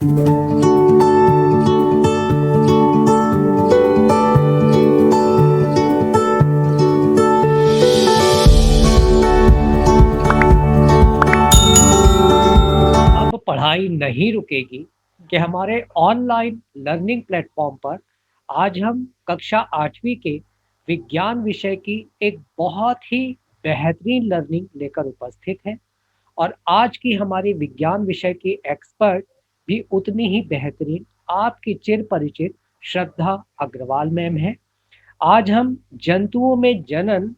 अब पढ़ाई नहीं रुकेगी कि हमारे ऑनलाइन लर्निंग प्लेटफॉर्म पर आज हम कक्षा 8वीं के विज्ञान विषय की एक बहुत ही बेहतरीन लर्निंग लेकर उपस्थित हैं और आज की हमारी विज्ञान विषय की एक्सपर्ट भी उतनी ही बेहतरीन आपकी चिर परिचित श्रद्धा अग्रवाल मैम है। आज हम जंतुओं में जनन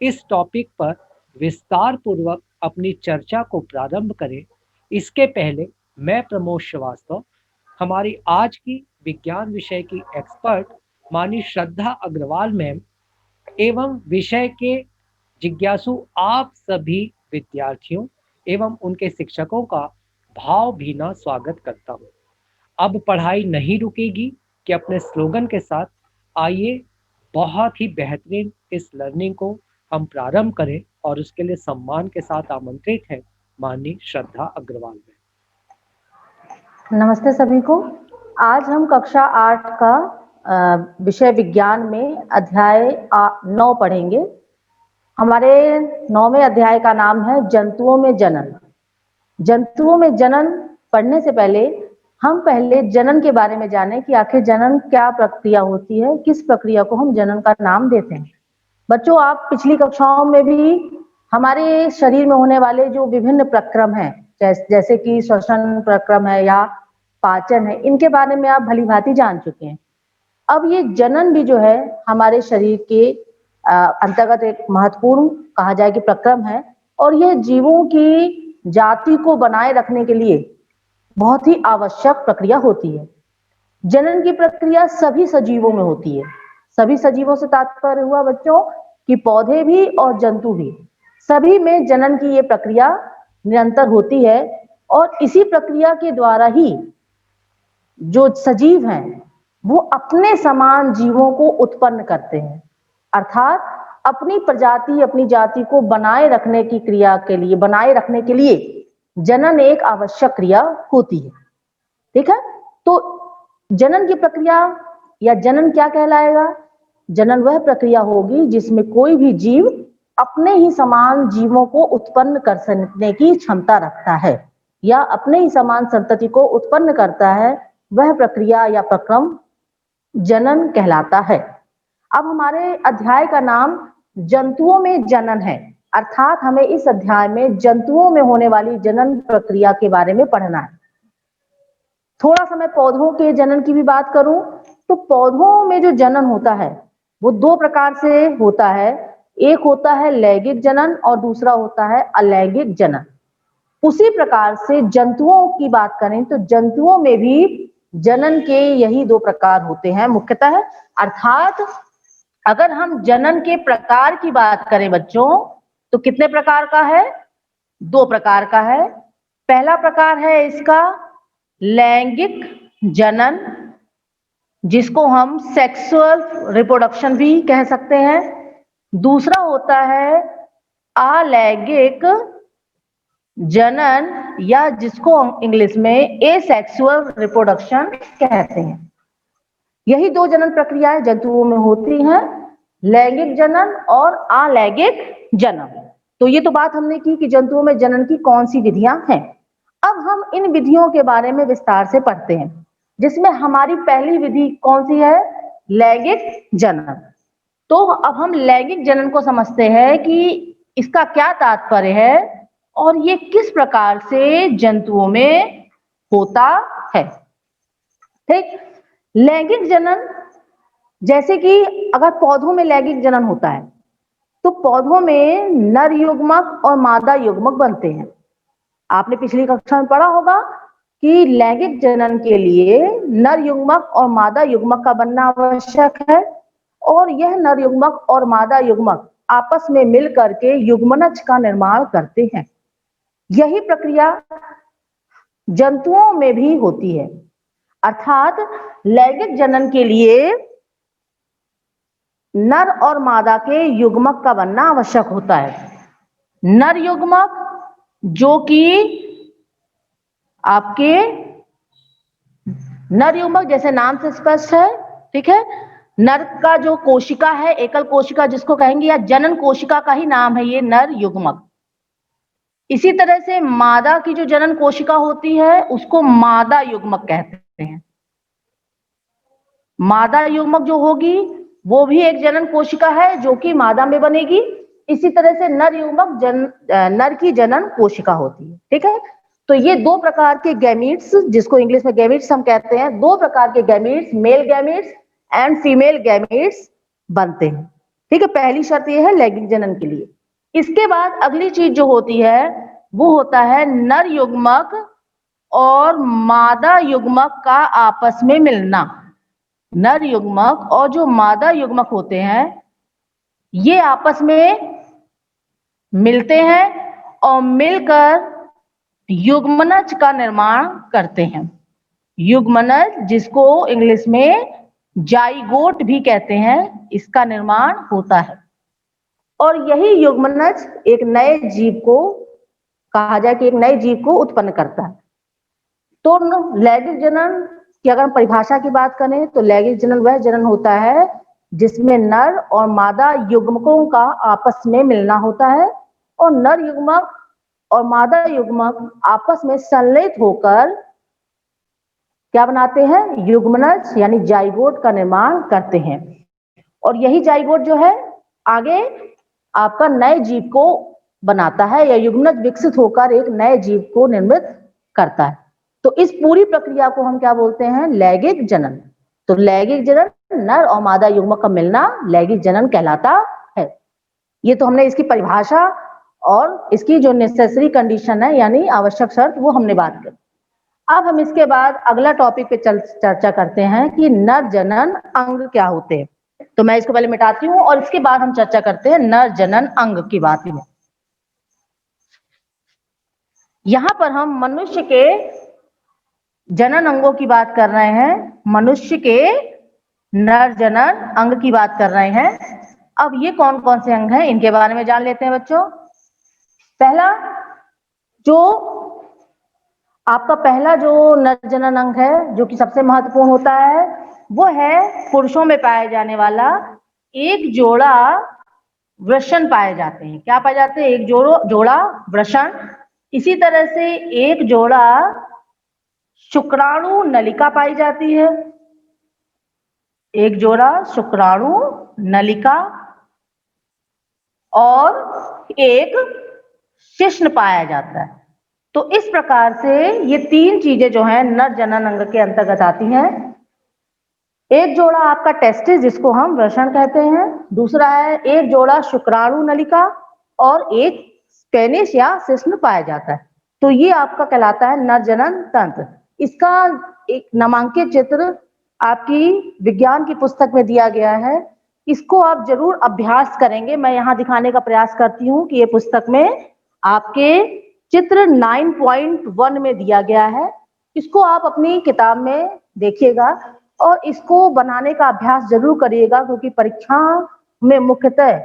इस टॉपिक पर विस्तार पूर्वक अपनी चर्चा को प्रारंभ करें इसके पहले मैं प्रमोद श्रीवास्तव हमारी आज की विज्ञान विषय की एक्सपर्ट मानी श्रद्धा अग्रवाल मैम एवं विषय के जिज्ञासु आप सभी विद्यार्थियों एवं उनके शिक्षकों का भावभीना स्वागत करता हूँ। अब पढ़ाई नहीं रुकेगी कि अपने स्लोगन के साथ आइए बहुत ही बेहतरीन इस लर्निंग को हम प्रारंभ करें और उसके लिए सम्मान के साथ आमंत्रित है माननीय श्रद्धा अग्रवाल में। नमस्ते सभी को। आज हम कक्षा 8 का विषय विज्ञान में अध्याय 9 पढ़ेंगे। हमारे 9वें अध्याय का नाम है जंतुओं में जनन। जंतुओं में जनन पढ़ने से पहले हम पहले जनन के बारे में जानें कि आखिर जनन क्या प्रक्रिया होती है, किस प्रक्रिया को हम जनन का नाम देते हैं। बच्चों, आप पिछली कक्षाओं में भी हमारे शरीर में होने वाले जो विभिन्न प्रक्रम हैं, जैसे कि श्वसन प्रक्रम है या पाचन है, इनके बारे में आप भली भांति जान चुके हैं। अब ये जनन भी जो है हमारे शरीर के अंतर्गत एक महत्वपूर्ण कहा जाए कि प्रक्रम है और यह जीवों की जाति को बनाए रखने के लिए बहुत ही आवश्यक प्रक्रिया होती है। जनन की प्रक्रिया सभी सजीवों में होती है। सभी सजीवों से तात्पर्य हुआ बच्चों कि पौधे भी और जंतु भी, सभी में जनन की ये प्रक्रिया निरंतर होती है और इसी प्रक्रिया के द्वारा ही जो सजीव हैं वो अपने समान जीवों को उत्पन्न करते हैं, अर्थात अपनी प्रजाति अपनी जाति को बनाए रखने की क्रिया के लिए, बनाए रखने के लिए जनन एक आवश्यक क्रिया होती है। ठीक है, तो जनन की प्रक्रिया या जनन क्या कहलाएगा? जनन वह प्रक्रिया होगी जिसमें कोई भी जीव अपने ही समान जीवों को उत्पन्न कर सकने की क्षमता रखता है या अपने ही समान संतति को उत्पन्न करता है, वह प्रक्रिया या प्रक्रम जनन कहलाता है। अब हमारे अध्याय का नाम जंतुओं में जनन है, अर्थात हमें इस अध्याय में जंतुओं में होने वाली जनन प्रक्रिया के बारे में पढ़ना है। थोड़ा सा मैं पौधों के जनन की भी बात करूं तो पौधों में जो जनन होता है वो दो प्रकार से होता है। एक होता है लैंगिक जनन और दूसरा होता है अलैंगिक जनन। उसी प्रकार से जंतुओं की बात करें तो जंतुओं में भी जनन के यही दो प्रकार होते हैं मुख्यतः। अर्थात अगर हम जनन के प्रकार की बात करें बच्चों तो कितने प्रकार का है? दो प्रकार का है। पहला प्रकार है इसका लैंगिक जनन, जिसको हम सेक्सुअल रिप्रोडक्शन भी कह सकते हैं। दूसरा होता है अलैंगिक जनन या जिसको इंग्लिश में एसेक्सुअल रिप्रोडक्शन कहते हैं। यही दो जनन प्रक्रियाएं जंतुओं में होती हैं, लैंगिक जनन और अलैंगिक जनन। तो ये तो बात हमने की कि जंतुओं में जनन की कौन सी विधियां हैं। अब हम इन विधियों के बारे में विस्तार से पढ़ते हैं, जिसमें हमारी पहली विधि कौन सी है? लैंगिक जनन। तो अब हम लैंगिक जनन को समझते हैं कि इसका क्या तात्पर्य है और ये किस प्रकार से जंतुओं में होता है। ठीक, लैंगिक जनन, जैसे कि अगर पौधों में लैंगिक जनन होता है तो पौधों में नर युग्मक और मादा युग्मक बनते हैं। आपने पिछली कक्षा में पढ़ा होगा कि लैंगिक जनन के लिए नर युग्मक और मादा युग्मक का बनना आवश्यक है और यह नर युग्मक और मादा युग्मक आपस में मिल करके युग्मनज का निर्माण करते हैं। यही प्रक्रिया जंतुओं में भी होती है, अर्थात लैंगिक जनन के लिए नर और मादा के युग्मक का बनना आवश्यक होता है। नर युग्मक जो कि आपके नर युग्मक जैसे नाम से स्पष्ट है, ठीक है। नर का जो कोशिका है, एकल कोशिका जिसको कहेंगे, या जनन कोशिका का ही नाम है ये नर युग्मक। इसी तरह से मादा की जो जनन कोशिका होती है उसको मादा युग्मक कहते हैं। मादा युग्मक जो होगी वो भी एक जनन कोशिका है जो कि मादा में बनेगी। इसी तरह से नर युग्मक नर की जनन कोशिका होती है, ठीक है। तो ये दो प्रकार के गैमीट्स, जिसको इंग्लिश में गैमीट्स हम कहते हैं, दो प्रकार के gametes, male gametes and female gametes बनते हैं, ठीक है। पहली शर्त ये है लैंगिक जनन के लिए। इसके बाद अगली चीज जो होती है वो होता है नर युग्मक और मादा युग्मक का आपस में मिलना। नर युग्मक और जो मादा युग्मक होते हैं ये आपस में मिलते हैं और मिलकर युग्मनज का निर्माण करते हैं। युग्मनज, जिसको इंग्लिश में जाइगोट भी कहते हैं, इसका निर्माण होता है। और यही युग्मनज एक नए जीव को, कहा जाए कि एक नए जीव को उत्पन्न करता है। तो लैंगिक जनन की अगर हम परिभाषा की बात करें तो लैंगिक जनन वह जनन होता है जिसमें नर और मादा युग्मकों का आपस में मिलना होता है और नर युग्मक और मादा युग्मक आपस में संलयित होकर क्या बनाते हैं, युग्मनज यानी जाइगोट का निर्माण करते हैं। और यही जाइगोट जो है आगे आपका नए जीव को बनाता है, या युग्मनज विकसित होकर एक नए जीव को निर्मित करता है। तो इस पूरी प्रक्रिया को हम क्या बोलते हैं, लैंगिक जनन। तो लैंगिक जनन, नर और मादा युग्मक का मिलना लैंगिक जनन कहलाता है। ये तो हमने इसकी परिभाषा और इसकी जो नेसेसरी कंडीशन है यानी आवश्यक शर्त, वो हमने बात करी। अब हम इसके बाद अगला टॉपिक पे चर्चा करते हैं कि नर जनन अंग क्या होते हैं। तो मैं इसको पहले मिटाती हूँ और इसके बाद हम चर्चा करते हैं नर जनन अंग की बात में। यहां पर हम मनुष्य के जनन अंगों की बात कर रहे हैं, मनुष्य के नर जनन अंग की बात कर रहे हैं। अब ये कौन कौन से अंग हैं इनके बारे में जान लेते हैं बच्चों। पहला जो आपका पहला जो नर जनन अंग है जो कि सबसे महत्वपूर्ण होता है वो है पुरुषों में पाए जाने वाला एक जोड़ा वृषण पाए जाते हैं। क्या पाए जाते हैं, एक जोड़ा वृषण। इसी तरह से एक जोड़ा शुक्राणु नलिका पाई जाती है, एक जोड़ा शुक्राणु नलिका, और एक शिश्न पाया जाता है। तो इस प्रकार से ये तीन चीजें जो हैं नर जनन अंग के अंतर्गत आती हैं। एक जोड़ा आपका टेस्टिस जिसको हम वृषण कहते हैं, दूसरा है एक जोड़ा शुक्राणु नलिका और एक पेनिस या शिश्न पाया जाता है। तो ये आपका कहलाता है नर जनन तंत्र। इसका एक नामांकित चित्र आपकी विज्ञान की पुस्तक में दिया गया है, इसको आप जरूर अभ्यास करेंगे। मैं यहाँ दिखाने का प्रयास करती हूँ कि ये पुस्तक में आपके चित्र 9.1 में दिया गया है। इसको आप अपनी किताब में देखिएगा और इसको बनाने का अभ्यास जरूर करिएगा, क्योंकि परीक्षा में मुख्यतः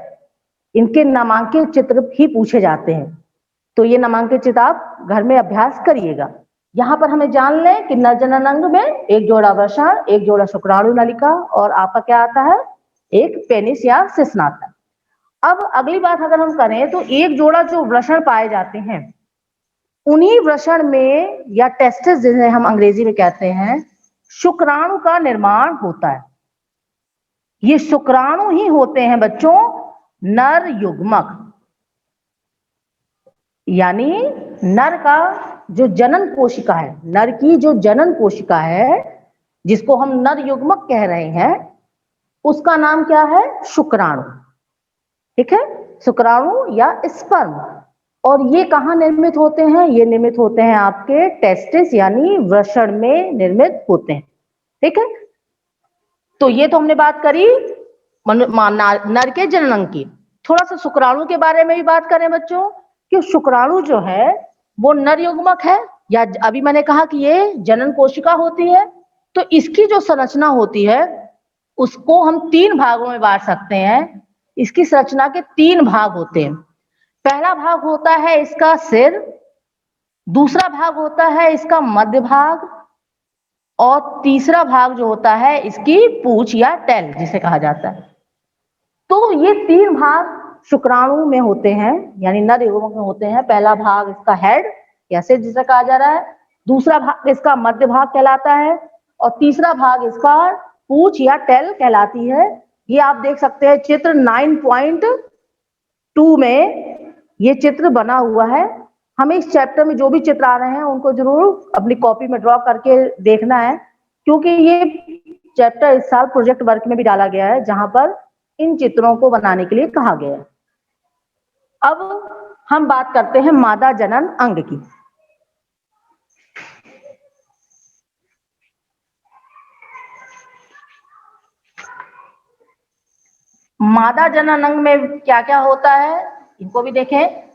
इनके नामांकित चित्र ही पूछे जाते हैं। तो ये नामांकित चित्र आप घर में अभ्यास करिएगा। यहाँ पर हमें जान लें कि नर जनन अंग में एक जोड़ा वृषण, एक जोड़ा शुक्राणु नलिका और आपका क्या आता है, एक पेनिस या शिश्न आता है। अब अगली बात अगर हम करें तो एक जोड़ा जो वृषण पाए जाते हैं उन्हीं वृषण में या टेस्टिस जिन्हें हम अंग्रेजी में कहते हैं, शुक्राणु का निर्माण होता है। ये शुक्राणु ही होते हैं बच्चों नर युग्मक, यानी नर का जो जनन कोशिका है, नर की जो जनन कोशिका है जिसको हम नर युग्मक कह रहे हैं, उसका नाम क्या है, शुक्राणु। ठीक है, शुक्राणु या स्पर्म। और ये कहाँ निर्मित होते हैं, ये निर्मित होते हैं आपके टेस्टिस यानी वृषण में निर्मित होते हैं। ठीक है, तो ये तो हमने बात करी नर के जनन अंग की। थोड़ा सा शुक्राणु के बारे में भी बात करें बच्चों, कि शुक्राणु जो है वो नर युग्मक है, या अभी मैंने कहा कि ये जनन कोशिका होती है। तो इसकी जो संरचना होती है उसको हम तीन भागों में बांट सकते हैं। इसकी संरचना के तीन भाग होते हैं। पहला भाग होता है इसका सिर, दूसरा भाग होता है इसका मध्य भाग, और तीसरा भाग जो होता है इसकी पूंछ या टेल जिसे कहा जाता है। तो ये 3 भाग शुक्राणु में होते हैं, यानी नर युग्मक में होते हैं। पहला भाग इसका हेड या सिर जिसे कहा जा रहा है, दूसरा भाग इसका मध्य भाग कहलाता है, और तीसरा भाग इसका पूंछ या टेल कहलाती है। ये आप देख सकते हैं चित्र 9.2 में ये चित्र बना हुआ है। हमें इस चैप्टर में जो भी चित्र आ रहे हैं उनको जरूर अपनी कॉपी में ड्रॉ करके देखना है, क्योंकि ये चैप्टर इस साल प्रोजेक्ट वर्क में भी डाला गया है, जहां पर इन चित्रों को बनाने के लिए कहा गया है। अब हम बात करते हैं मादा जनन अंग की। मादा जनन अंग में क्या क्या होता है इनको भी देखें।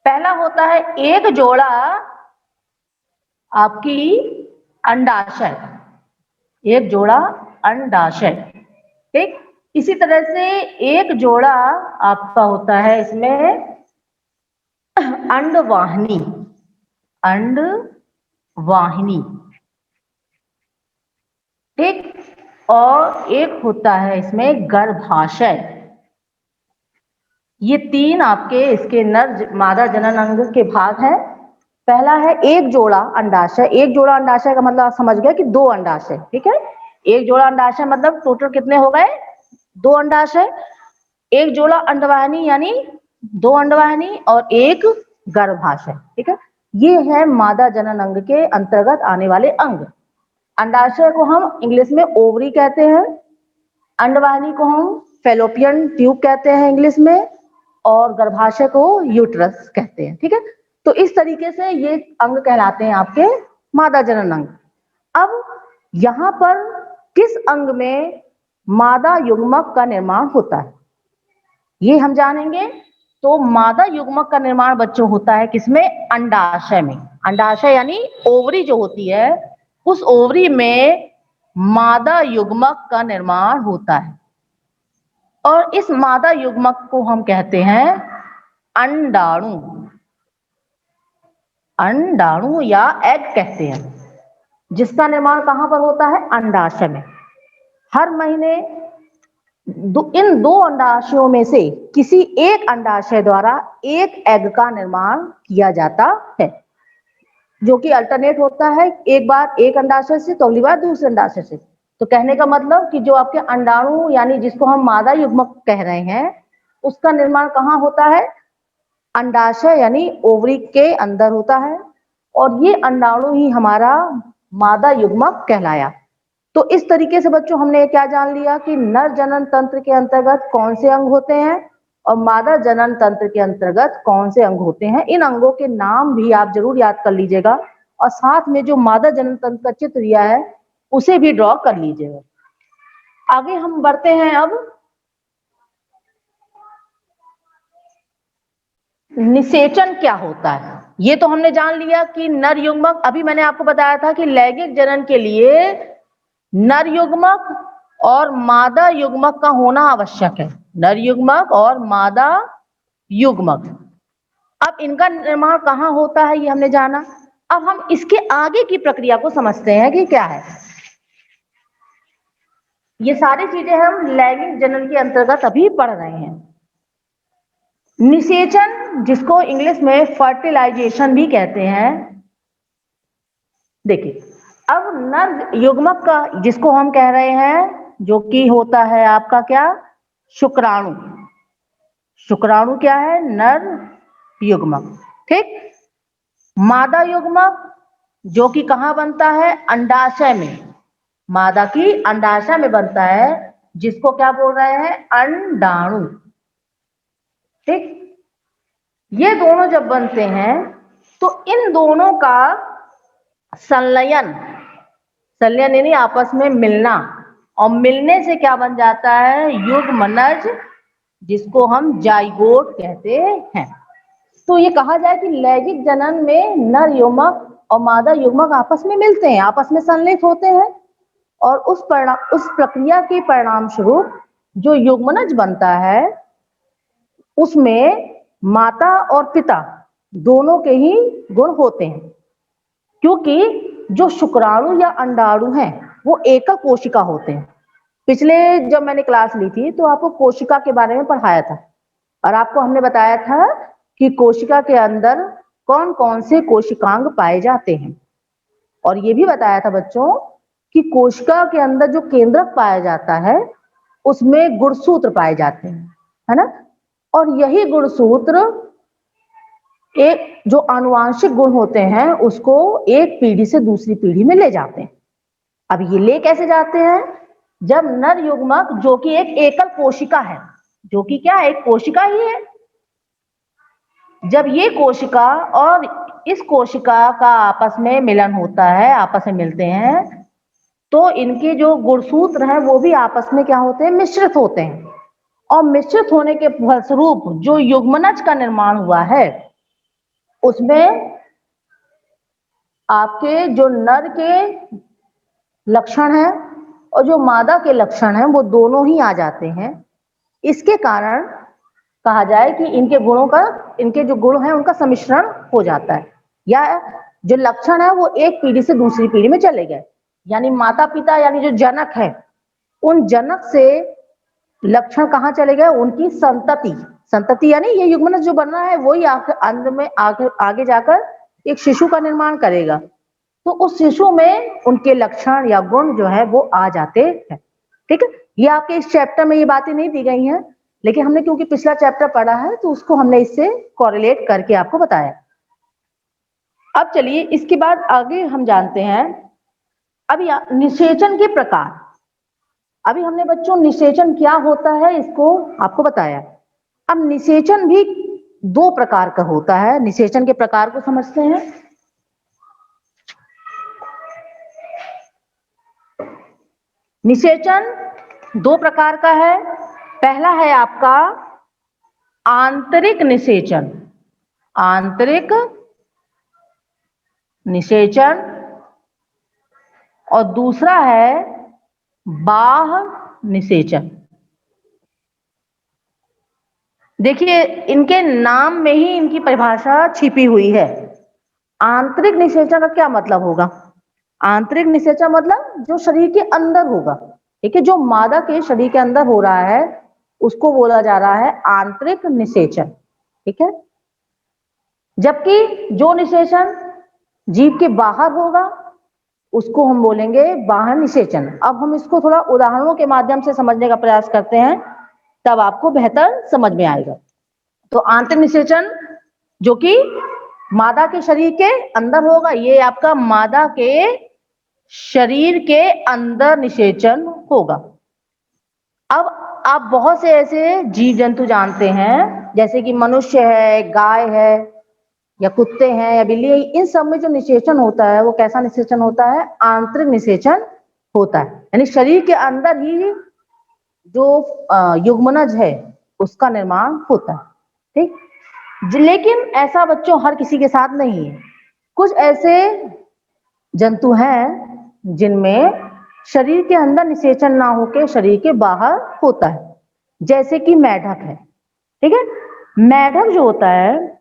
पहला होता है एक जोड़ा आपकी अंडाशय, एक जोड़ा अंडाशय, ठीक। इसी तरह से एक जोड़ा आपका होता है इसमें अंडवाहिनी, अंडवाहिनी, ठीक। और एक होता है इसमें गर्भाशय। ये 3 आपके इसके नर मादा जनन अंग के भाग हैं। पहला है एक जोड़ा अंडाशय। एक जोड़ा अंडाशय का मतलब आप समझ गए कि 2 अंडाशय, ठीक है। एक जोड़ा अंडाशय मतलब टोटल कितने हो गए, 2 अंडाशय। एक जोड़ा अंडवाहिनी यानी 2 अंडवाहिनी और एक गर्भाशय, ठीक है। ये है मादा जनन अंग के अंतर्गत आने वाले अंग। अंडाशय को हम इंग्लिश में ओवरी कहते हैं, अंडवाहिनी को हम फेलोपियन ट्यूब कहते हैं इंग्लिश में, और गर्भाशय को यूट्रस कहते हैं, ठीक है। तो इस तरीके से ये अंग कहलाते हैं आपके मादा जनन अंग। अब यहां पर किस अंग में मादा युग्मक का निर्माण होता है ये हम जानेंगे। तो मादा युग्मक का निर्माण बच्चों होता है किसमें, अंडाशय में। अंडाशय यानी ओवरी जो होती है, उस ओवरी में मादा युग्मक का निर्माण होता है, और इस मादा युग्मक को हम कहते हैं अंडाणु। अंडाणु या एग कहते हैं, जिसका निर्माण कहां पर होता है, अंडाशय में। हर महीने इन 2 अंडाशयों में से किसी एक अंडाशय द्वारा एक एग का निर्माण किया जाता है, जो कि अल्टरनेट होता है, एक बार एक अंडाशय से तो अगली बार दूसरे अंडाशय से। तो कहने का मतलब कि जो आपके अंडाणु यानी जिसको हम मादा युग्मक कह रहे हैं, उसका निर्माण कहाँ होता है, अंडाशय यानी ओवरी के अंदर होता है, और ये अंडाणु ही हमारा मादा युग्मक कहलाया। तो इस तरीके से बच्चों हमने क्या जान लिया कि नर जनन तंत्र के अंतर्गत कौन से अंग होते हैं और मादा जनन तंत्र के अंतर्गत कौन से अंग होते हैं। इन अंगों के नाम भी आप जरूर याद कर लीजिएगा, और साथ में जो मादा जनन तंत्र का चित्र दिया है उसे भी ड्रॉ कर लीजिएगा। आगे हम बढ़ते हैं। अब निषेचन क्या होता है ये तो हमने जान लिया कि नर युग्मक, अभी मैंने आपको बताया था कि लैंगिक जनन के लिए नर युग्मक और मादा युग्मक का होना आवश्यक है। नर युग्मक और मादा युग्मक। अब इनका निर्माण कहाँ होता है ये हमने जाना। अब हम इसके आगे की प्रक्रिया को समझते हैं कि क्या है। ये सारी चीजें हम लैंगिक जनन के अंतर्गत अभी पढ़ रहे हैं। निषेचन, जिसको इंग्लिश में फर्टिलाइजेशन भी कहते हैं। देखिए, अब नर युग्मक का जिसको हम कह रहे हैं, जो कि होता है आपका क्या, शुक्राणु। शुक्राणु क्या है, नर युग्मक, ठीक। मादा युग्मक जो कि कहाँ बनता है, अंडाशय में। मादा की अंडाशय में बनता है, जिसको क्या बोल रहे हैं, अंडाणु, ठीक। ये दोनों जब बनते हैं तो इन दोनों का संलयन, संलयन यानी आपस में मिलना, और मिलने से क्या बन जाता है, युग्मनज, जिसको हम जाइगोट कहते हैं। तो ये कहा जाए कि लैंगिक जनन में नर युग्मक और मादा युग्मक आपस में मिलते हैं, आपस में संलयित होते हैं, और उस प्रक्रिया के परिणाम स्वरूप जो युग्मनज बनता है उसमें माता और पिता दोनों के ही गुण होते हैं, क्योंकि जो शुक्राणु या अंडाणु हैं वो एकल कोशिका होते हैं। पिछले जब मैंने क्लास ली थी तो आपको कोशिका के बारे में पढ़ाया था और आपको हमने बताया था कि कोशिका के अंदर कौन कौन से कोशिकांग पाए जाते हैं, और ये भी बताया था बच्चों कि कोशिका के अंदर जो केंद्रक पाया जाता है उसमें गुणसूत्र पाए जाते हैं, है ना। और यही गुणसूत्र एक जो आनुवांशिक गुण होते हैं उसको एक पीढ़ी से दूसरी पीढ़ी में ले जाते हैं। अब ये ले कैसे जाते हैं? जब नर युग्मक जो कि एक एकल कोशिका है, जो कि क्या है, एक कोशिका ही है, जब ये कोशिका और इस कोशिका का आपस में मिलन होता है, आपस में मिलते हैं, तो इनके जो गुणसूत्र हैं वो भी आपस में क्या होते हैं, मिश्रित होते हैं। और मिश्रित होने के फलस्वरूप जो युग्मनज का निर्माण हुआ है उसमें आपके जो नर के लक्षण हैं और जो मादा के लक्षण हैं वो दोनों ही आ जाते हैं। इसके कारण कहा जाए कि इनके गुणों का, इनके जो गुण हैं उनका सम्मिश्रण हो जाता है, या जो लक्षण है वो एक पीढ़ी से दूसरी पीढ़ी में चले गए, यानी माता पिता यानी जो जनक है उन जनक से लक्षण कहाँ चले गए, उनकी संतति, संतति यानी ये युग्मनज जो बन रहा है वही अंत में आगे जाकर एक शिशु का निर्माण करेगा, तो उस शिशु में उनके लक्षण या गुण जो है वो आ जाते हैं। ठीक है, ये आपके इस चैप्टर में ये बातें नहीं दी गई हैं, लेकिन हमने क्योंकि पिछला चैप्टर पढ़ा है तो उसको हमने इससे कोरिलेट करके आपको बताया। अब चलिए इसके बाद आगे हम जानते हैं अब निषेचन के प्रकार। अभी हमने बच्चों निषेचन क्या होता है इसको आपको बताया। अब निषेचन भी दो प्रकार का होता है, निषेचन के प्रकार को समझते हैं। निषेचन दो प्रकार का है। पहला है आपका आंतरिक निषेचन, आंतरिक निषेचन, और दूसरा है बाह्य निषेचन। देखिए इनके नाम में ही इनकी परिभाषा छिपी हुई है। आंतरिक निषेचन का क्या मतलब होगा? आंतरिक निषेचन मतलब जो शरीर के अंदर होगा, ठीक है, जो मादा के शरीर के अंदर हो रहा है उसको बोला जा रहा है आंतरिक निषेचन। ठीक है, जबकि जो निषेचन जीभ के बाहर होगा उसको हम बोलेंगे बाह्य निषेचन। अब हम इसको थोड़ा उदाहरणों के माध्यम से समझने का प्रयास करते हैं, तब आपको बेहतर समझ में आएगा। तो आंतरिक निषेचन जो कि मादा के शरीर के अंदर होगा, ये आपका मादा के शरीर के अंदर निषेचन होगा। अब आप बहुत से ऐसे जीव जंतु जानते हैं जैसे कि मनुष्य है, गाय है, या कुत्ते हैं या बिल्ली है, इन सब में जो निषेचन होता है वो कैसा निषेचन होता है? आंतरिक निषेचन होता है, यानी शरीर के अंदर ही जो युग्मनज है उसका निर्माण होता है। ठीक, लेकिन ऐसा बच्चों हर किसी के साथ नहीं है। कुछ ऐसे जंतु हैं जिनमें शरीर के अंदर निषेचन ना होकर शरीर के बाहर होता है, जैसे कि मेढक है। ठीक है, मेढक जो होता है,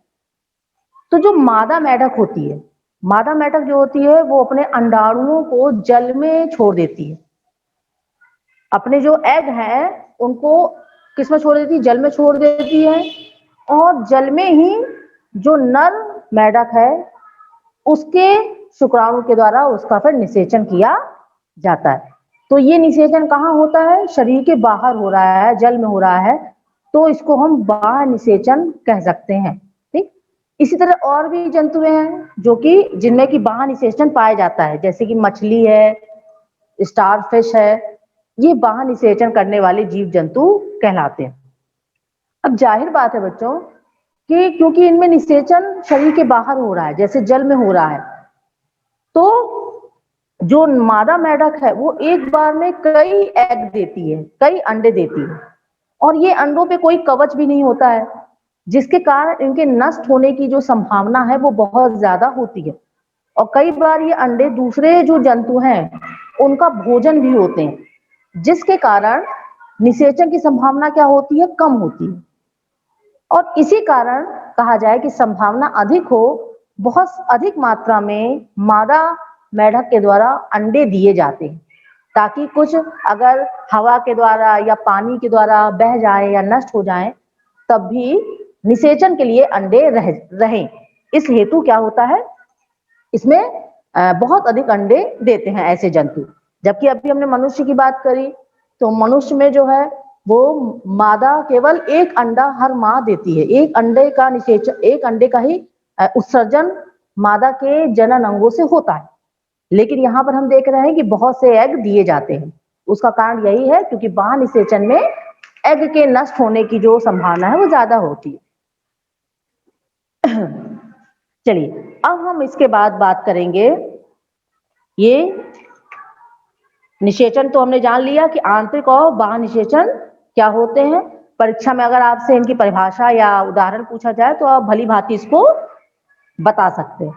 तो जो मादा मेढक होती है, मादा मेढक जो होती है वो अपने अंडाणुओं को जल में छोड़ देती है। अपने जो एग हैं उनको किस में छोड़ देती है? जल में छोड़ देती है, और जल में ही जो नर मेढक है उसके शुक्राणु के द्वारा उसका फिर निषेचन किया जाता है। तो ये निषेचन कहाँ होता है? शरीर के बाहर हो रहा है, जल में हो रहा है, तो इसको हम बाह्य निषेचन कह सकते हैं। ठीक, इसी तरह और भी जंतु हैं जो कि जिनमें कि बाह्य निषेचन पाया जाता है, जैसे कि मछली है, स्टार फिश है, ये बाह्य निषेचन करने वाले जीव जंतु कहलाते हैं। अब जाहिर बात है बच्चों कि क्योंकि इनमें निषेचन शरीर के बाहर हो रहा है, जैसे जल में हो रहा है, तो जो मादा मेढक है वो एक बार में कई एग देती है, कई अंडे देती है, और ये अंडों पे कोई कवच भी नहीं होता है, जिसके कारण इनके नष्ट होने की जो संभावना है वो बहुत ज्यादा होती है। और कई बार ये अंडे दूसरे जो जंतु हैं उनका भोजन भी होते हैं, जिसके कारण निषेचन की संभावना क्या होती है? कम होती है। और इसी कारण कहा जाए कि संभावना अधिक हो, बहुत अधिक मात्रा में मादा मेढक के द्वारा अंडे दिए जाते हैं, ताकि कुछ अगर हवा के द्वारा या पानी के द्वारा बह जाए या नष्ट हो जाए तब भी निषेचन के लिए अंडे रहें। इस हेतु क्या होता है, इसमें बहुत अधिक अंडे देते हैं ऐसे जंतु। जबकि अभी हमने मनुष्य की बात करी, तो मनुष्य में जो है वो मादा केवल एक अंडा हर माह देती है। एक अंडे का निषेचन, एक अंडे का ही उत्सर्जन मादा के जनन अंगों से होता है। लेकिन यहाँ पर हम देख रहे हैं कि बहुत से एग दिए जाते हैं। उसका कारण यही है क्योंकि बाह्य निषेचन में एग के नष्ट होने की जो संभावना है वो ज्यादा होती है। चलिए अब हम इसके बाद बात करेंगे, ये निषेचन तो हमने जान लिया कि आंतरिक और बाह्य निषेचन क्या होते हैं। परीक्षा में अगर आपसे इनकी परिभाषा या उदाहरण पूछा जाए तो आप भली भांति इसको बता सकते हैं।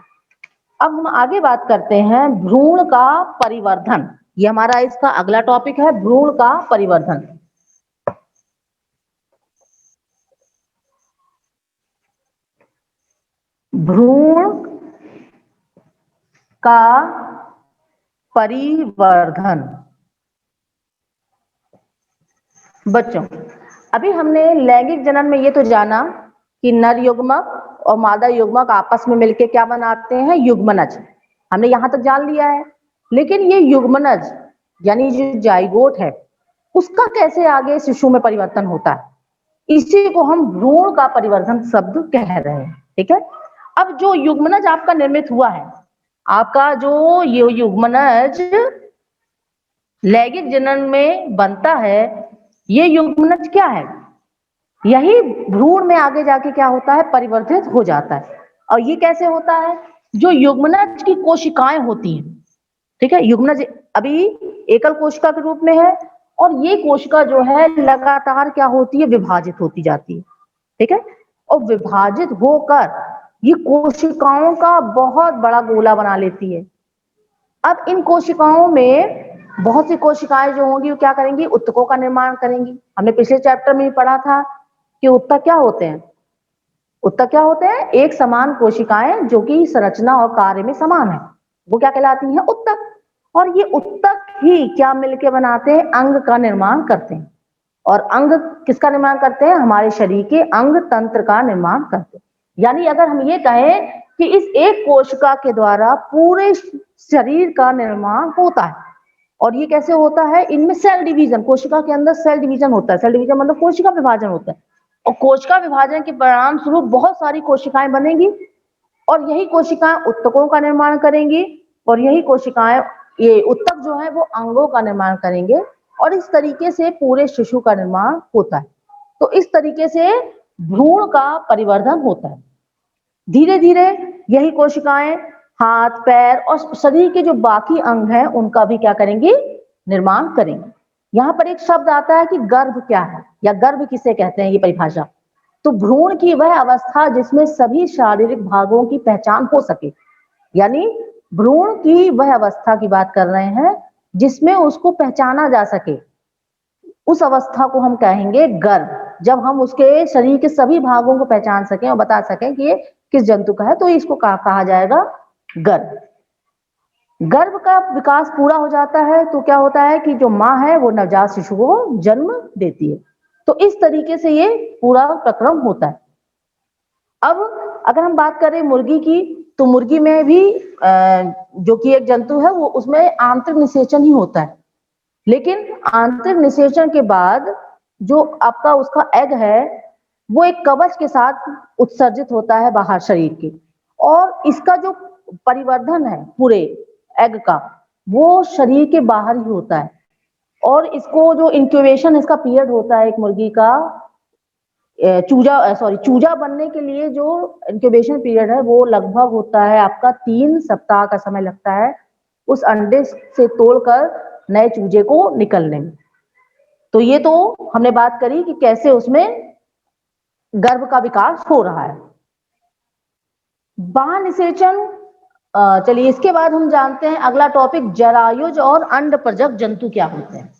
अब हम आगे बात करते हैं भ्रूण का परिवर्धन। ये हमारा इसका अगला टॉपिक है, भ्रूण का परिवर्धन। भ्रूण का परिवर्धन। बच्चों, अभी हमने लैंगिक जनन में ये तो जाना कि नर युग्मक और मादा युग्मक आपस में मिलकर क्या बनाते हैं, युग्मनज। हमने यहां तक जान लिया है। लेकिन ये युग्मनज यानी जो जाइगोट है उसका कैसे आगे शिशु में परिवर्तन होता है, इसी को हम भ्रूण का परिवर्धन शब्द कह रहे हैं। ठीक है, अब जो युग्मनज आपका निर्मित हुआ है, आपका जो ये युग्मनज लैंगिक जनन में बनता है, ये युग्मनज क्या है, यही भ्रूण में आगे जाके क्या होता है, परिवर्तित हो जाता है। और ये कैसे होता है, जो युग्मनज की कोशिकाएं होती हैं, ठीक है, युग्मनज अभी एकल कोशिका के रूप में है और ये कोशिका जो है लगातार क्या होती है, विभाजित होती जाती है। ठीक है, और विभाजित होकर ये कोशिकाओं का बहुत बड़ा गोला बना लेती है। अब इन कोशिकाओं में बहुत सी कोशिकाएं जो होंगी वो क्या करेंगी, उत्तकों का निर्माण करेंगी। हमने पिछले चैप्टर में ही पढ़ा था कि उत्तक क्या होते हैं। उत्तक क्या होते हैं, एक समान कोशिकाएं जो कि संरचना और कार्य में समान है, वो क्या कहलाती हैं, उत्तक। और ये उत्तक ही क्या मिलके बनाते हैं, अंग का निर्माण करते हैं। और अंग किसका निर्माण करते हैं, हमारे शरीर के अंग तंत्र का निर्माण करते हैं। यानी अगर हम ये कहें कि इस एक कोशिका के द्वारा पूरे शरीर का निर्माण होता है। और ये कैसे होता है, इनमें सेल डिवीजन, कोशिका के अंदर सेल डिवीजन होता है। सेल डिवीजन मतलब कोशिका विभाजन होता है। और कोशिका विभाजन के परिणाम स्वरूप बहुत सारी कोशिकाएं बनेंगी और यही कोशिकाएं उत्तकों का निर्माण करेंगी और यही कोशिकाएं, ये उत्तक जो है वो अंगों का निर्माण करेंगे और इस तरीके से पूरे शिशु का निर्माण होता है। तो इस तरीके से भ्रूण का परिवर्धन होता है। धीरे धीरे यही कोशिकाएं हाथ पैर और शरीर के जो बाकी अंग हैं उनका भी क्या करेंगी, निर्माण करेंगे। यहाँ पर एक शब्द आता है कि गर्भ क्या है या गर्भ किसे कहते हैं, ये परिभाषा। तो भ्रूण की वह अवस्था जिसमें सभी शारीरिक भागों की पहचान हो सके, यानी भ्रूण की वह अवस्था की बात कर रहे हैं जिसमें उसको पहचाना जा सके, उस अवस्था को हम कहेंगे गर्भ। जब हम उसके शरीर के सभी भागों को पहचान सकें और बता सकें कि ये किस जंतु का है, तो इसको कहा जाएगा गर्भ। गर्भ का विकास पूरा हो जाता है तो क्या होता है कि जो माँ है वो नवजात शिशु को जन्म देती है। तो इस तरीके से ये पूरा प्रक्रम होता है। अब अगर हम बात करें मुर्गी की, तो मुर्गी में भी जो कि एक जंतु है वो, उसमें आंतरिक निषेचन ही होता है। लेकिन आंतरिक निषेचन के बाद जो आपका उसका एग है वो एक कवच के साथ उत्सर्जित होता है बाहर शरीर के, और इसका जो परिवर्धन है पूरे एग का वो शरीर के बाहर ही होता है। और इसको जो इंक्यूबेशन इसका पीरियड होता है एक मुर्गी का, चूजा बनने के लिए जो इंक्यूबेशन पीरियड है वो लगभग होता है आपका 3 सप्ताह का समय लगता है उस अंडे से तोड़कर नए चूजे को निकलने में। तो ये तो हमने बात करी कि कैसे उसमें गर्भ का विकास हो रहा है। बाह्य निषेचन, चलिए इसके बाद हम जानते हैं अगला टॉपिक, जरायुज और अंडपरजक जंतु क्या होते हैं।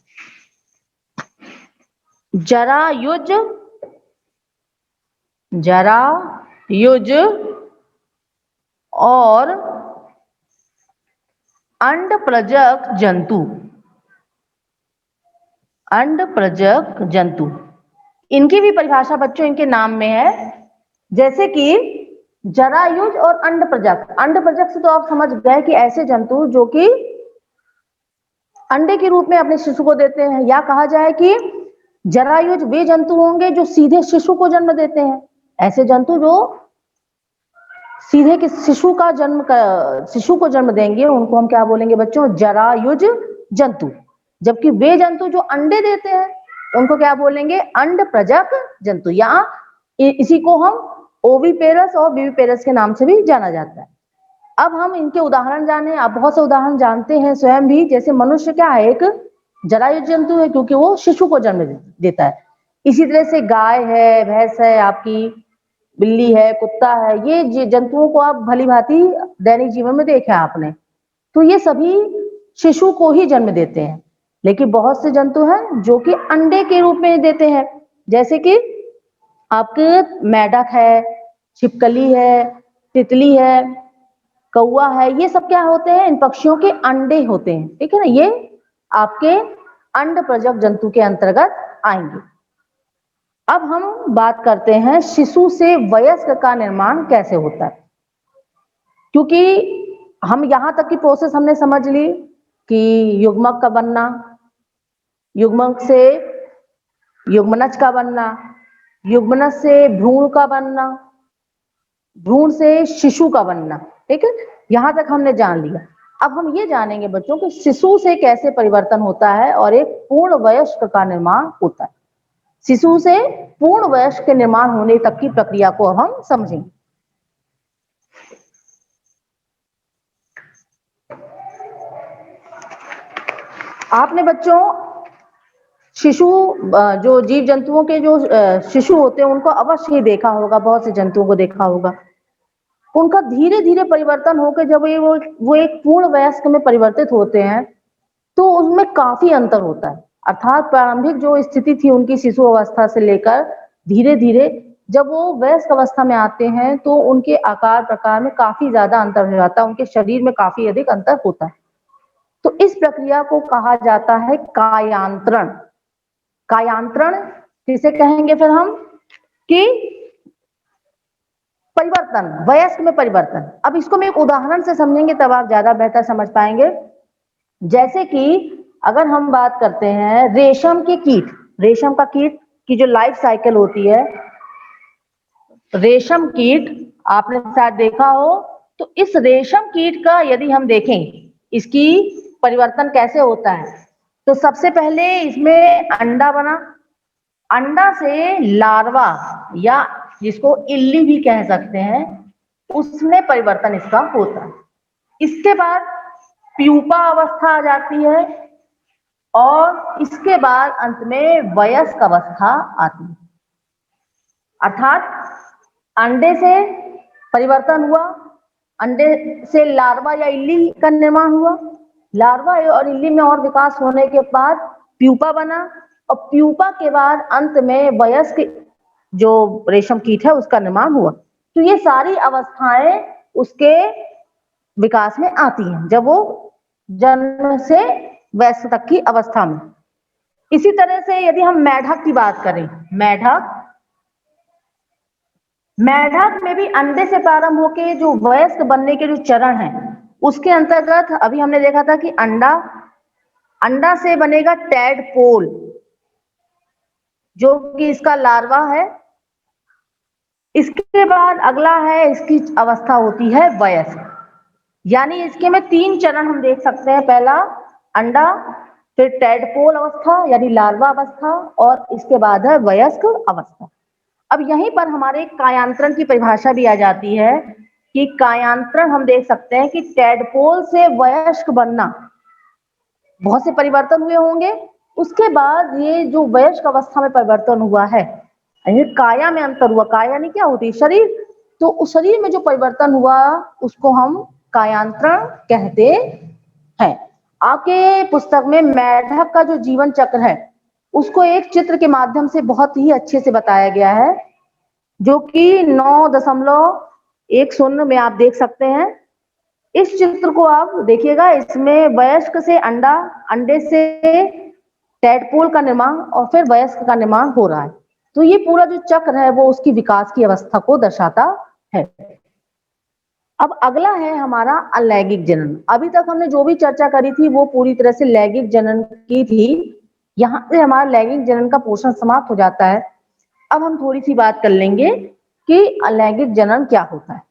जरायुज और अंडप्रजक जंतु। अंडप्रजक जंतु, इनकी भी परिभाषा बच्चों इनके नाम में है, जैसे कि जरायुज और अंडप्रजक। अंडप्रजक से तो आप समझ गए कि ऐसे जंतु जो कि अंडे के रूप में अपने शिशु को देते हैं, या कहा जाए कि जरायुज वे जंतु होंगे जो सीधे शिशु को जन्म देते हैं। ऐसे जंतु जो सीधे के शिशु को जन्म देंगे उनको हम क्या बोलेंगे बच्चों? जरायुज जंतु। जबकि वे जंतु जो अंडे देते हैं उनको क्या बोलेंगे? अंडप्रजक जंतु, या इसी को हम ओविपेरस और विविपेरस के नाम से भी जाना जाता है। अब हम इनके उदाहरण जाने। आप बहुत से उदाहरण जानते हैं स्वयं भी, जैसे मनुष्य क्या है? एक जरायुज जंतु है क्योंकि वो शिशु को जन्म देता है। इसी तरह से गाय है, भैंस है, आपकी बिल्ली है, कुत्ता है, ये जंतुओं को आप भली भांति दैनिक जीवन में देखा आपने, तो ये सभी शिशु को ही जन्म देते हैं। लेकिन बहुत से जंतु हैं जो कि अंडे के रूप में देते हैं, जैसे कि आपके मेढक है, छिपकली है, तितली है, कौवा है, ये सब क्या होते हैं? इन पक्षियों के अंडे होते हैं, ठीक है ना? ये आपके अंडप्रजक जंतु के अंतर्गत आएंगे। अब हम बात करते हैं शिशु से वयस्क का निर्माण कैसे होता है, क्योंकि हम यहां तक की प्रोसेस हमने समझ ली कि युग्मक का बनना, युग्मक से युग्मनज का बनना, युग्मनज से भ्रूण का बनना, भ्रूण से शिशु का बनना, ठीक है? यहां तक हमने जान लिया। अब हम ये जानेंगे बच्चों कि शिशु से कैसे परिवर्तन होता है और एक पूर्ण वयस्क का निर्माण होता है। शिशु से पूर्ण वयस्क के निर्माण होने तक की प्रक्रिया को अब हम समझेंगे। आपने बच्चों शिशु जो जीव जंतुओं के जो शिशु होते हैं उनको अवश्य ही देखा होगा, बहुत से जंतुओं को देखा होगा। उनका धीरे धीरे परिवर्तन होकर जब वो एक पूर्ण वयस्क में परिवर्तित होते हैं तो उसमें काफी अंतर होता है। अर्थात प्रारंभिक जो स्थिति थी उनकी शिशु अवस्था से लेकर धीरे धीरे जब वो वयस्क अवस्था में आते हैं तो उनके आकार प्रकार में काफी ज्यादा अंतर हो जाता है, उनके शरीर में काफी अधिक अंतर होता है। तो इस प्रक्रिया को कहा जाता है कायांतरण। कायांतरण किसे कहेंगे फिर हम? कि परिवर्तन, वयस्क में परिवर्तन। अब इसको मैं एक उदाहरण से समझेंगे तब आप ज्यादा बेहतर समझ पाएंगे। जैसे कि अगर हम बात करते हैं रेशम के कीट, रेशम का कीट की जो लाइफ साइकिल होती है, रेशम कीट आपने शायद देखा हो, तो इस रेशम कीट का यदि हम देखें इसकी परिवर्तन कैसे होता है, तो सबसे पहले इसमें अंडा बना, अंडा से लार्वा या जिसको इल्ली भी कह सकते हैं उसमें परिवर्तन इसका होता है। इसके बाद प्यूपा अवस्था आ जाती है और इसके बाद अंत में वयस्क अवस्था आती है। अर्थात अंडे से परिवर्तन हुआ, अंडे से लार्वा या इल्ली का निर्माण हुआ, लार्वा और इल्ली में और विकास होने के बाद प्यूपा बना और प्यूपा के बाद अंत में वयस्क जो रेशम कीट है उसका निर्माण हुआ। तो ये सारी अवस्थाएं उसके विकास में आती हैं जब वो जन्म से वयस्क तक की अवस्था में। इसी तरह से यदि हम मेढक की बात करें, मेढक में भी अंडे से प्रारंभ होकर जो वयस्क बनने के जो चरण है उसके अंतर्गत अभी हमने देखा था कि अंडा से बनेगा टैडपोल जो कि इसका लार्वा है। इसके बाद अगला है, इसकी अवस्था होती है वयस्क, यानी इसके में 3 चरण हम देख सकते हैं। पहला अंडा, फिर टैडपोल अवस्था यानी लार्वा अवस्था और इसके बाद है वयस्क अवस्था। अब यहीं पर हमारे कायांतरण की परिभाषा भी आ जाती है कि कायांतरण हम देख सकते हैं कि टैडपोल से वयस्क बनना, बहुत से परिवर्तन हुए होंगे, उसके बाद ये जो वयस्क अवस्था में परिवर्तन हुआ है, काया में अंतर हुआ। काया नहीं क्या होती? शरीर। तो उस शरीर में जो परिवर्तन हुआ उसको हम कायांतरण कहते हैं। आपके पुस्तक में मेढक का जो जीवन चक्र है उसको एक चित्र के माध्यम से बहुत ही अच्छे से बताया गया है, जो कि 9.10 में आप देख सकते हैं। इस चित्र को आप देखिएगा, इसमें वयस्क से अंडा, अंडे से टैडपोल का निर्माण और फिर वयस्क का निर्माण हो रहा है। तो ये पूरा जो चक्र है वो उसकी विकास की अवस्था को दर्शाता है। अब अगला है हमारा अलैंगिक जनन। अभी तक हमने जो भी चर्चा करी थी वो पूरी तरह से लैंगिक जनन की थी। यहां से हमारा लैंगिक जनन का पोर्शन समाप्त हो जाता है। अब हम थोड़ी सी बात कर लेंगे कि अलैंगिक जनन क्या होता है।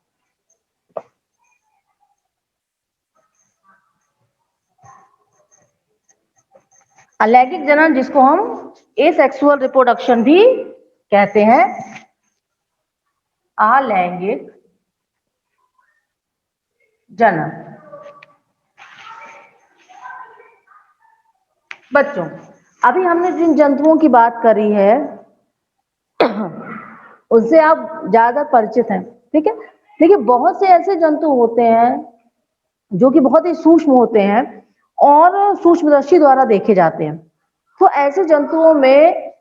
अलैंगिक जनन, जिसको हम एसेक्सुअल रिप्रोडक्शन भी कहते हैं, अलैंगिक जनन। बच्चों, अभी हमने जिन जंतुओं की बात करी है उनसे आप ज्यादा परिचित हैं, ठीक है। देखिए, बहुत से ऐसे जंतु होते हैं जो कि बहुत ही सूक्ष्म होते हैं और सूक्ष्मदर्शी द्वारा देखे जाते हैं। तो ऐसे जंतुओं में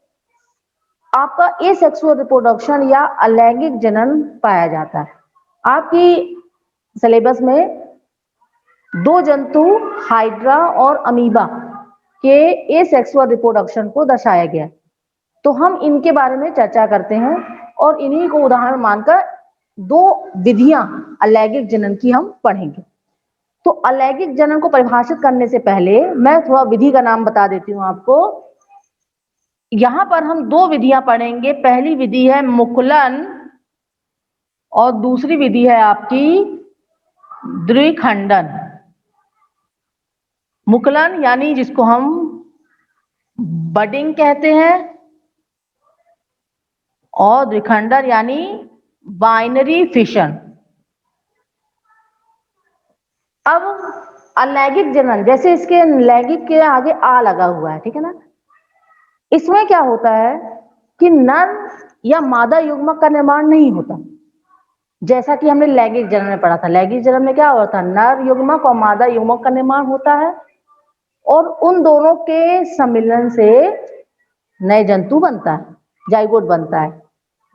आपका एसेक्सुअल रिप्रोडक्शन या अलैंगिक जनन पाया जाता है। आपकी सिलेबस में दो जंतु हाइड्रा और अमीबा के एसेक्सुअल रिप्रोडक्शन को दर्शाया गया, तो हम इनके बारे में चर्चा करते हैं और इन्हीं को उदाहरण मानकर दो विधियां अलैंगिक जनन की हम पढ़ेंगे। तो अलैंगिक जनन को परिभाषित करने से पहले मैं थोड़ा विधि का नाम बता देती हूं आपको। यहां पर हम दो विधियां पढ़ेंगे। पहली विधि है मुकुलन और दूसरी विधि है आपकी द्विखंडन। मुकुलन यानी जिसको हम बडिंग कहते हैं, और द्विखंडन यानी बाइनरी फिशन। अब अलैंगिक जनन, जैसे इसके लैंगिक के आगे आ लगा हुआ है, ठीक है ना। इसमें क्या होता है कि नर या मादा युग्मक का निर्माण नहीं होता, जैसा कि हमने लैंगिक जनन में पढ़ा था। लैंगिक जनन में क्या होता है, नर युग्मक और मादा युग्मक का निर्माण होता है और उन दोनों के सम्मिलन से नए जंतु बनता है, जाइगोट बनता है।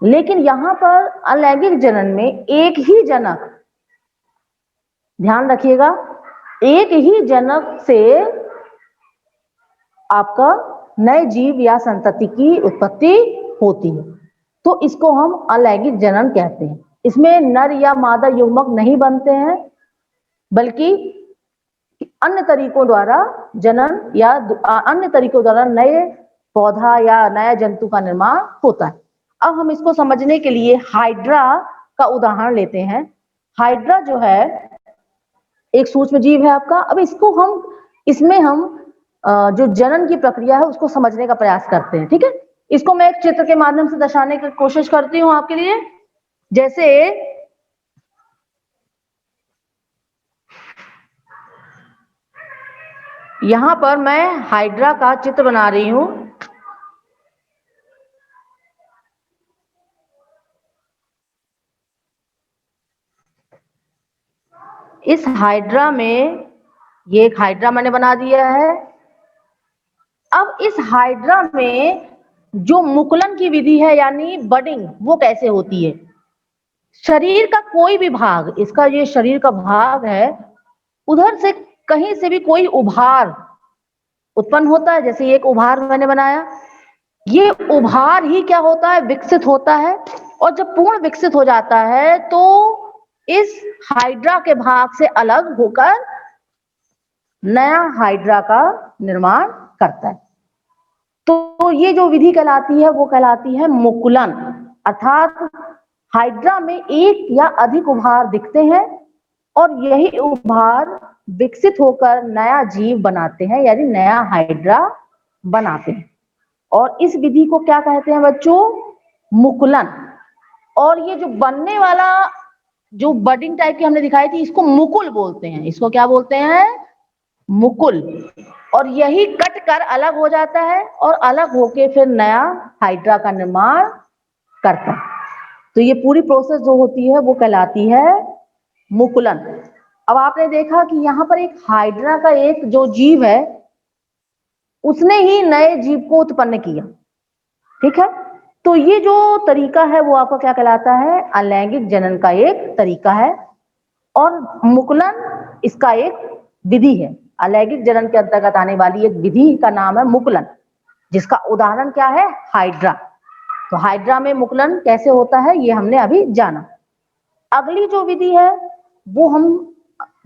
लेकिन यहां पर अलैंगिक जनन में एक ही जनक, ध्यान रखिएगा, एक ही जनक से आपका नए जीव या संतति की उत्पत्ति होती है, तो इसको हम अलैंगिक जनन कहते हैं। इसमें नर या मादा युग्मक नहीं बनते हैं, बल्कि अन्य तरीकों द्वारा जनन या अन्य तरीकों द्वारा नए पौधा या नया जंतु का निर्माण होता है। अब हम इसको समझने के लिए हाइड्रा का उदाहरण लेते हैं। हाइड्रा जो है एक सूक्ष्म जीव है आपका। अब इसमें हम जो जनन की प्रक्रिया है उसको समझने का प्रयास करते हैं, ठीक है। इसको मैं एक चित्र के माध्यम से दर्शाने की कोशिश करती हूं आपके लिए। जैसे यहां पर मैं हाइड्रा का चित्र बना रही हूं। इस हाइड्रा में, ये एक हाइड्रा मैंने बना दिया है। अब इस हाइड्रा में जो मुकुलन की विधि है यानी बडिंग, वो कैसे होती है। शरीर का कोई भी भाग, इसका ये शरीर का भाग है, उधर से कहीं से भी कोई उभार उत्पन्न होता है। जैसे एक उभार मैंने बनाया, ये उभार ही क्या होता है, विकसित होता है। और जब पूर्ण विकसित हो जाता है तो इस हाइड्रा के भाग से अलग होकर नया हाइड्रा का निर्माण करता है। तो ये जो विधि कहलाती है वो कहलाती है मुकुलन, अर्थात हाइड्रा में एक या अधिक उभार दिखते हैं और यही उभार विकसित होकर नया जीव बनाते हैं, यानी नया हाइड्रा बनाते हैं। और इस विधि को क्या कहते हैं बच्चों, मुकुलन। और ये जो बनने वाला जो बडिंग टाइप की हमने दिखाई थी, इसको मुकुल बोलते हैं। इसको क्या बोलते हैं, मुकुल। और यही कट कर अलग हो जाता है और अलग होके फिर नया हाइड्रा का निर्माण करता है। तो ये पूरी प्रोसेस जो होती है वो कहलाती है मुकुलन। अब आपने देखा कि यहाँ पर एक हाइड्रा का एक जो जीव है उसने ही नए जीव को उत्पन्न किया, ठीक है। तो ये जो तरीका है वो आपका क्या कहलाता है, अलैंगिक जनन का एक तरीका है। और मुकुलन इसका एक विधि है। अलैंगिक जनन के अंतर्गत आने वाली एक विधि का नाम है मुकुलन, जिसका उदाहरण क्या है? हाइड्रा। तो हाइड्रा में मुकुलन कैसे होता है ये हमने अभी जाना। अगली जो विधि है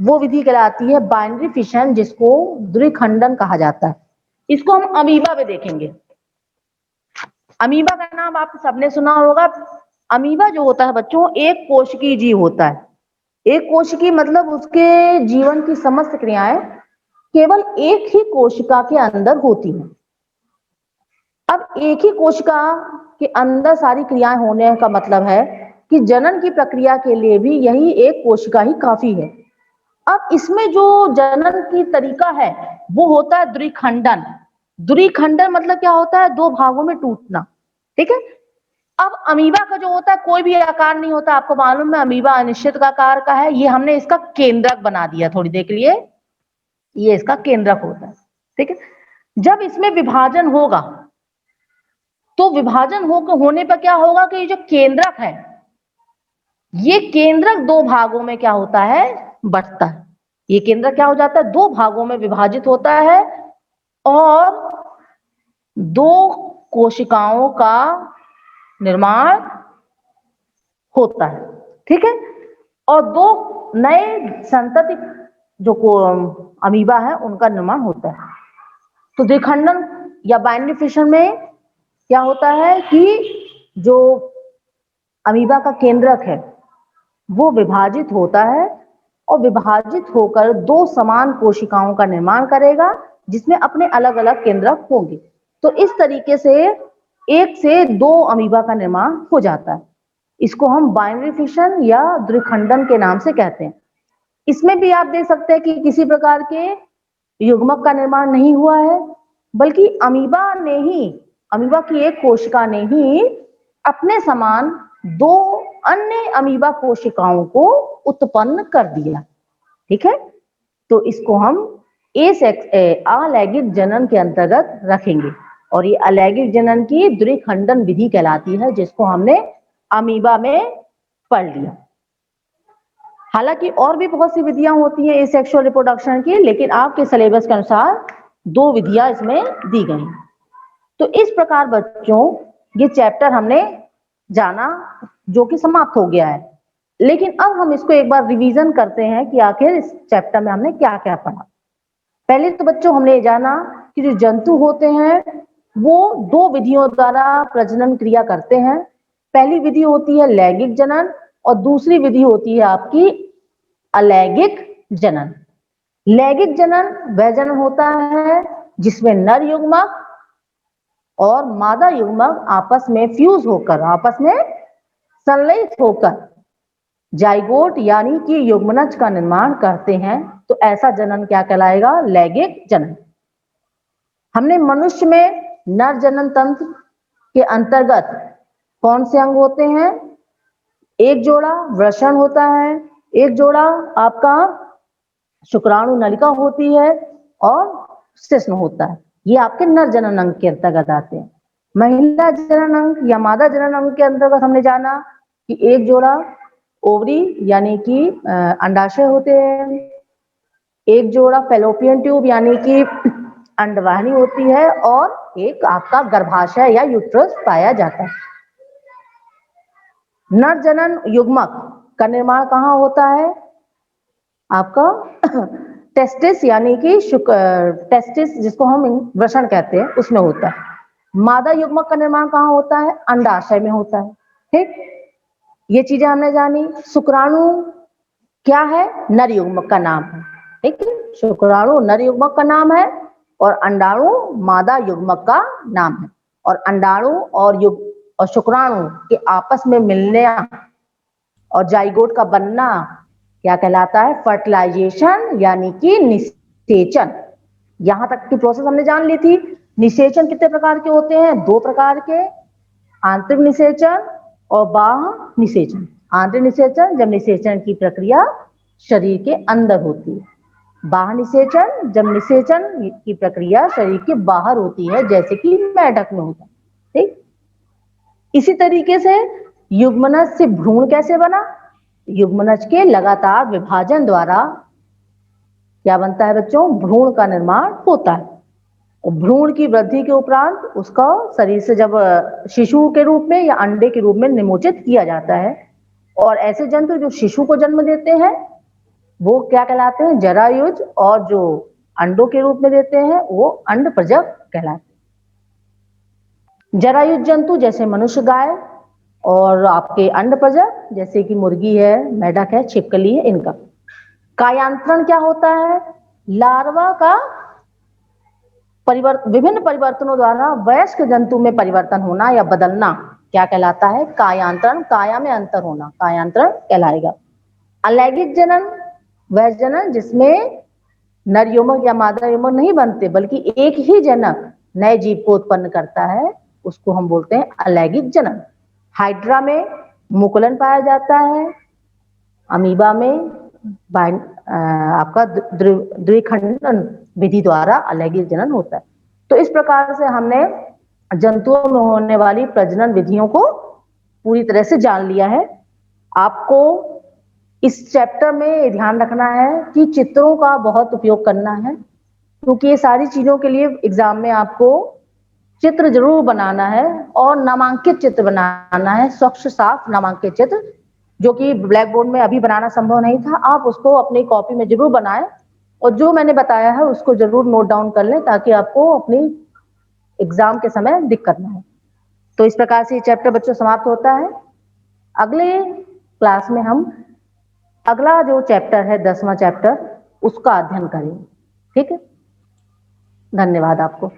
वो विधि कहलाती है बाइनरी फिशन, जिसको द्विखंडन कहा जाता है। इसको हम अमीबा में देखेंगे। अमीबा का नाम आप सबने सुना होगा। अमीबा जो होता है बच्चों, एक कोशिकीय जीव होता है। एक कोशिकीय मतलब उसके जीवन की समस्त क्रियाएं केवल एक ही कोशिका के अंदर होती हैं। अब एक ही कोशिका के अंदर सारी क्रियाएं होने का मतलब है कि जनन की प्रक्रिया के लिए भी यही एक कोशिका ही काफी है। अब इसमें जो जनन की तरीका है वो होता है द्विखंडन। द्विखंडन मतलब क्या होता है? दो भागों में टूटना। ठीक है। अब अमीबा का जो होता है कोई भी आकार नहीं होता, आपको मालूम है अमीबा अनिश्चित आकार का है। ये हमने इसका केंद्रक बना दिया थोड़ी देर के लिए, ये इसका केंद्रक होता है। ठीक है। जब इसमें विभाजन होगा तो विभाजन होने पर क्या होगा कि ये जो केंद्रक है, ये केंद्रक दो भागों में क्या होता है? बंटता है। ये केंद्रक क्या हो जाता है? दो भागों में विभाजित होता है और दो कोशिकाओं का निर्माण होता है। ठीक है। और दो नए संतति जो अमीबा है उनका निर्माण होता है। तो द्विखंडन या बाइनरी फिशन में क्या होता है कि जो अमीबा का केंद्रक है वो विभाजित होता है और विभाजित होकर दो समान कोशिकाओं का निर्माण करेगा, जिसमें अपने अलग अलग केंद्रक होंगे। तो इस तरीके से एक से दो अमीबा का निर्माण हो जाता है। इसको हम बाइनरी फिशन या द्विखंडन के नाम से कहते हैं। इसमें भी आप देख सकते हैं कि किसी प्रकार के युग्मक का निर्माण नहीं हुआ है, बल्कि अमीबा की एक कोशिका ने ही अपने समान दो अन्य अमीबा कोशिकाओं को उत्पन्न कर दिया। ठीक है। तो इसको हम अलैंगिक जनन के अंतर्गत रखेंगे और ये अलैंगिक जनन की द्विखंडन विधि कहलाती है, जिसको हमने अमीबा में पढ़ लिया। हालांकि और भी बहुत सी विधियां होती हैं एसेक्सुअल रिप्रोडक्शन की, लेकिन आपके सिलेबस के अनुसार दो विधियां इसमें दी गई। तो इस प्रकार बच्चों ये चैप्टर हमने जाना, जो कि समाप्त हो गया है। लेकिन अब हम इसको एक बार रिवीजन करते हैं कि आखिर इस चैप्टर में हमने क्या क्या पढ़ा। पहले तो बच्चों हमने जाना कि जो जंतु होते हैं वो दो विधियों द्वारा प्रजनन क्रिया करते हैं। पहली विधि होती है लैंगिक जनन और दूसरी विधि होती है आपकी अलैंगिक जनन। लैंगिक जनन वह जनन होता है जिसमें नर युग्मक और मादा युग्मक आपस में फ्यूज होकर, आपस में संलयित होकर जाइगोट यानी कि युग्मनज का निर्माण करते हैं। तो ऐसा जनन क्या कहलाएगा? लैंगिक जनन। हमने मनुष्य में नर जनन तंत्र के अंतर्गत कौन से अंग होते हैं? एक जोड़ा वृषण होता है, एक जोड़ा आपका शुक्राणु नलिका होती है और शिश्न होता है। ये आपके नर जनन अंग के अंतर्गत आते हैं। महिला जनन अंग या मादा जनन अंग के अंतर्गत हमने जाना कि एक जोड़ा ओवरी यानी कि अंडाशय होते हैं, एक जोड़ा फैलोपियन ट्यूब यानी कि अंडवाहिनी होती है और एक आपका गर्भाशय या यूट्रस पाया जाता है। नर जनन युग्मक का निर्माण कहाँ होता है? आपका टेस्टिस यानी कि टेस्टिस जिसको हम वृषण कहते हैं उसमें होता है। मादा युग्मक का निर्माण कहाँ होता है? अंडाशय में होता है। ठीक, ये चीजें हमने जानी। शुक्राणु क्या है? नर युग्मक का नाम है। ठीक है, शुक्राणु नर युग्मक का नाम है और अंडाणु मादा युग्मक का नाम है। और अंडाणु और शुक्राणु के आपस में मिलने और जाइगोट का बनना क्या कहलाता है? फर्टिलाइजेशन यानी कि निषेचन। यहां तक की प्रोसेस हमने जान ली थी। निषेचन कितने प्रकार के होते हैं? दो प्रकार के, आंतरिक निषेचन और बाह्य निषेचन। आंतरिक निषेचन जब निषेचन की प्रक्रिया शरीर के अंदर होती है, बाह्य निषेचन जब निषेचन की प्रक्रिया शरीर के बाहर होती है, जैसे कि मेढक में होता है। ठीक, इसी तरीके से युग्मनज से भ्रूण कैसे बना? युग्मनज के लगातार विभाजन द्वारा क्या बनता है बच्चों? भ्रूण का निर्माण होता है। और भ्रूण की वृद्धि के उपरांत उसका शरीर से जब शिशु के रूप में या अंडे के रूप में निमोचित किया जाता है, और ऐसे जंतु जो शिशु को जन्म देते हैं वो क्या कहलाते हैं? जरायुज, और जो अंडों के रूप में देते हैं वो अंडप्रजक कहलाते हैं। जरायुज जंतु जैसे मनुष्य, गाय, और आपके अंडप्रजक जैसे कि मुर्गी है, मेढक है, छिपकली है, इनका। कायांतरण क्या होता है? लार्वा का विभिन्न परिवर्तनों द्वारा वयस्क जंतु में परिवर्तन होना या बदलना क्या कहलाता है? कायांतरण। काया में अंतर होना कायांतरण कहलाएगा। अलैंगिक जनन वह जनन जिसमें नर युवक या मादा युवक नहीं बनते, बल्कि एक ही जनक नए जीव को उत्पन्न करता है, उसको हम बोलते हैं अलैंगिक जनन। हाइड्रा में मुकुलन पाया जाता है, अमीबा में आपका द्विखंडन विधि द्वारा अलैंगिक जनन होता है। तो इस प्रकार से हमने जंतुओं में होने वाली प्रजनन विधियों को पूरी तरह से जान लिया है। आपको इस चैप्टर में ध्यान रखना है कि चित्रों का बहुत उपयोग करना है, क्योंकि ये सारी चीजों के लिए एग्जाम में आपको चित्र जरूर बनाना है, और नामांकित चित्र बनाना है, स्वच्छ साफ नामांकित चित्र, जो कि ब्लैक बोर्ड में अभी बनाना संभव नहीं था। आप उसको अपनी कॉपी में जरूर बनाएं, और जो मैंने बताया है उसको जरूर नोट डाउन कर लें, ताकि आपको अपनी एग्जाम के समय दिक्कत ना हो। तो इस प्रकार से ये चैप्टर बच्चों समाप्त होता है। अगले क्लास में हम अगला जो चैप्टर है 10वां चैप्टर, उसका अध्ययन करेंगे। ठीक है, धन्यवाद आपको।